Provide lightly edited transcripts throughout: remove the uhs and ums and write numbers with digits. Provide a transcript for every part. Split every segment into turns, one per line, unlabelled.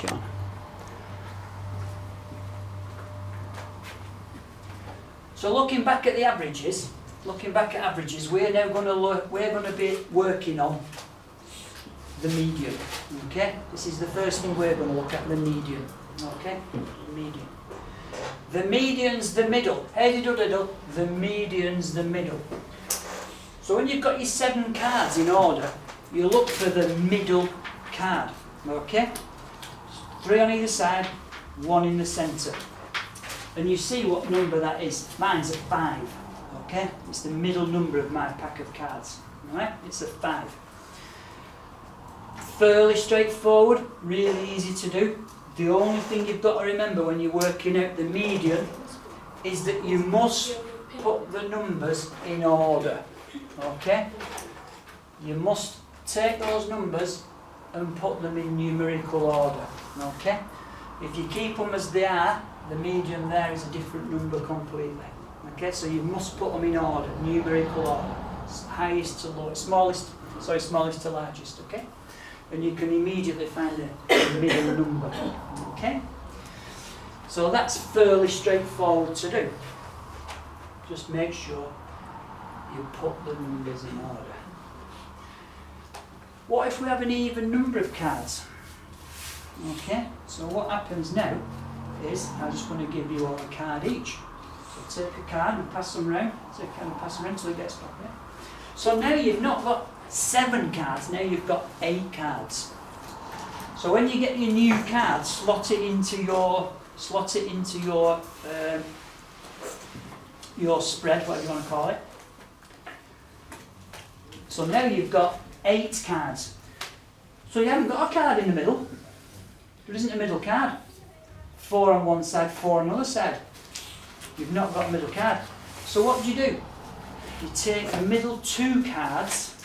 question. So looking back at the averages, we're now going to be working on the median. Okay, this is the first thing we're going to look at, the median. Okay, the median. The median's the middle. The median's the middle. So when you've got your 7 cards in order, you look for the middle card. Okay, 3 on either side, 1 in the centre. And you see what number that is. Mine's a 5. Okay, it's the middle number of my pack of cards. Alright, it's a 5. Fairly straightforward, really easy to do. The only thing you've got to remember when you're working out the median is that you must put the numbers in order. Okay? You must take those numbers and put them in numerical order. Okay? If you keep them as they are, the median there is a different number completely. Okay, so you must put them in order, numerical order, highest to lowest, smallest to largest. Okay, and you can immediately find the middle number. Okay, so that's fairly straightforward to do. Just make sure you put the numbers in order. What if we have an even number of cards? Okay, so what happens now is I'm just going to give you all a card each. So take a card and pass them round. Take a card and pass them round until it gets back there. So now you've not got 7 cards, now you've got 8 cards. So when you get your new card, slot it into your spread, whatever you want to call it. So now you've got 8 cards. So you haven't got a card in the middle. There isn't a middle card. 4 on one side, 4 on the other side. You've not got a middle card. So what do? You take the middle 2 cards,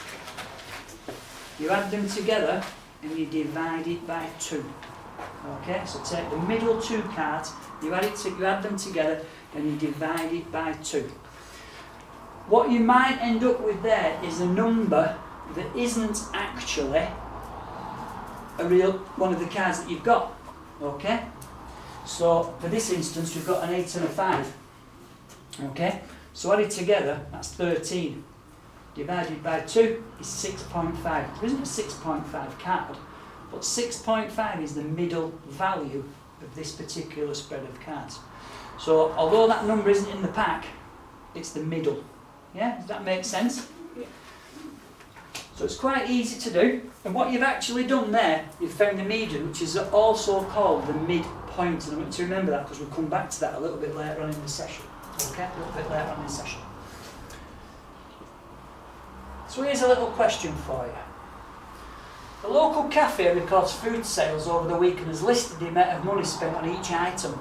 you add them together, and you divide it by 2. Okay, so take the middle 2 cards, you add them together, and you divide it by 2. What you might end up with there is a number that isn't actually a real one of the cards that you've got. Okay? So for this instance, we've got an 8 and a 5. Okay? So added together, that's 13. Divided by 2 is 6.5. There isn't a 6.5 card, but 6.5 is the middle value of this particular spread of cards. So although that number isn't in the pack, it's the middle. Yeah? Does that make sense?
Yeah.
So it's quite easy to do. And what you've actually done there, you've found the median, which is also called the midpoint. And I want you to remember that because we'll come back to that a little bit later on in the session. Okay? A little bit later on in the session. So here's a little question for you. The local cafe records food sales over the week and has listed the amount of money spent on each item.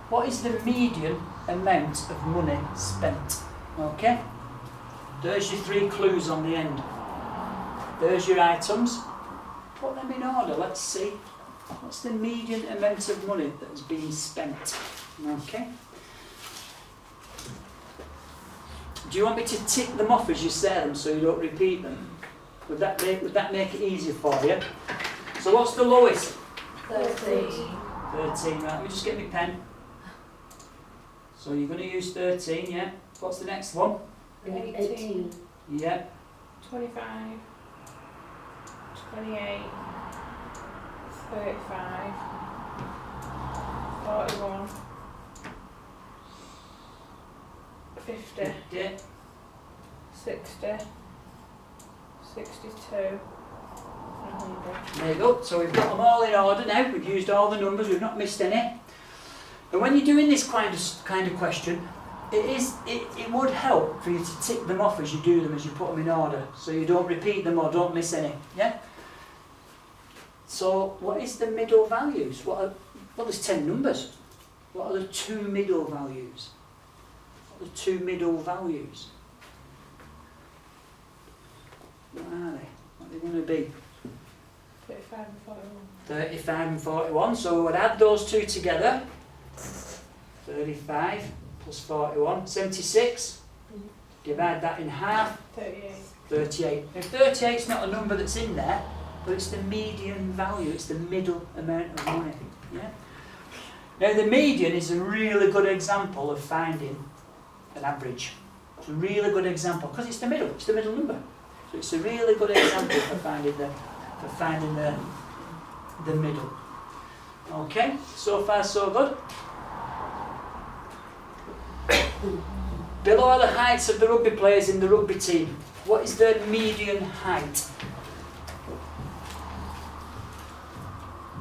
What is the median amount of money spent? Okay? There's your 3 clues on the end. There's your items. Put them in order. Let's see. What's the median amount of money that has been spent? Okay? Do you want me to tick them off as you say them so you don't repeat them? Would that make it easier for you? So what's the lowest?
13.
13, right. Let me just get my pen. So you're going to use 13, yeah? What's the next one?
18.
Yeah.
25. 28. 35. 41. 50.
50.
60. 62. And 100.
There you go. So we've got them all in order now. We've used all the numbers. We've not missed any. And when you're doing this kind of question, it would help for you to tick them off as you do them, as you put them in order, so you don't repeat them or don't miss any. Yeah. So what is the middle values? Well, there's 10 numbers. What are the 2 middle values? What are the 2 middle values? What are they? What are they going to be?
35 and 41.
35 and 41. So we would add those 2 together. 35 plus 41. 76. Divide that in half.
38.
38. If 38 is not a number that's in there, but it's the median value, it's the middle amount of money. Yeah? Now the median is a really good example of finding an average. It's a really good example because it's the middle number. So it's a really good example for finding the middle. Okay, so far so good. Below are the heights of the rugby players in the rugby team. What is their median height?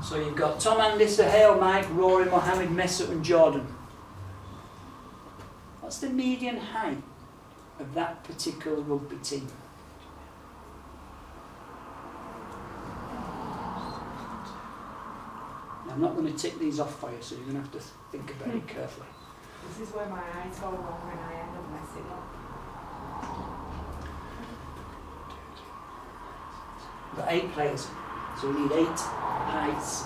So you've got Tom, Andy, Sahel, Mike, Rory, Mohammed, Mesut and Jordan. What's the median height of that particular rugby team? Now, I'm not going to tick these off for you, so you're going to have to think about it carefully.
This is where my eyes go wrong when I end up messing up.
We've got 8 players, so we need 8 heights.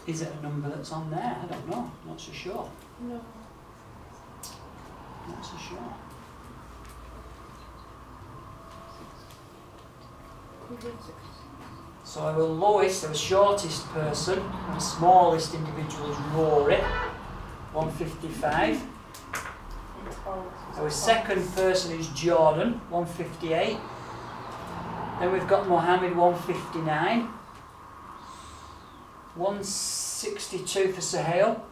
Is it a number that's on there? I don't know. Not so sure.
No.
Not so sure.
160.
So our lowest, our shortest person, our smallest individual is Rory, 155. Our second person is Jordan, 158. Then we've got Mohammed, 159. 162 for Sahel.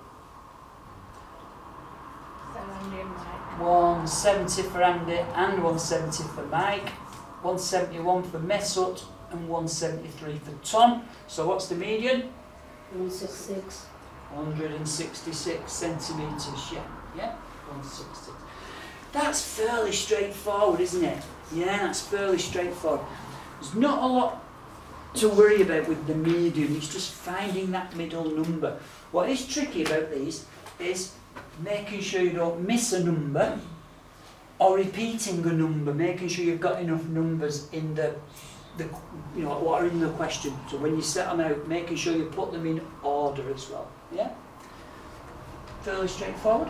Andy and Mike.
170 for Andy and 170 for Mike. 171 for Mesut and 173 for Tom. So what's the median?
166.
166 centimetres, yeah. 166. That's fairly straightforward, isn't it? Yeah, that's fairly straightforward. There's not a lot to worry about with the median, it's just finding that middle number. What is tricky about these is making sure you don't miss a number or repeating a number, making sure you've got enough numbers in the what are in the question. So when you set them out, making sure you put them in order as well. Yeah? Fairly straightforward.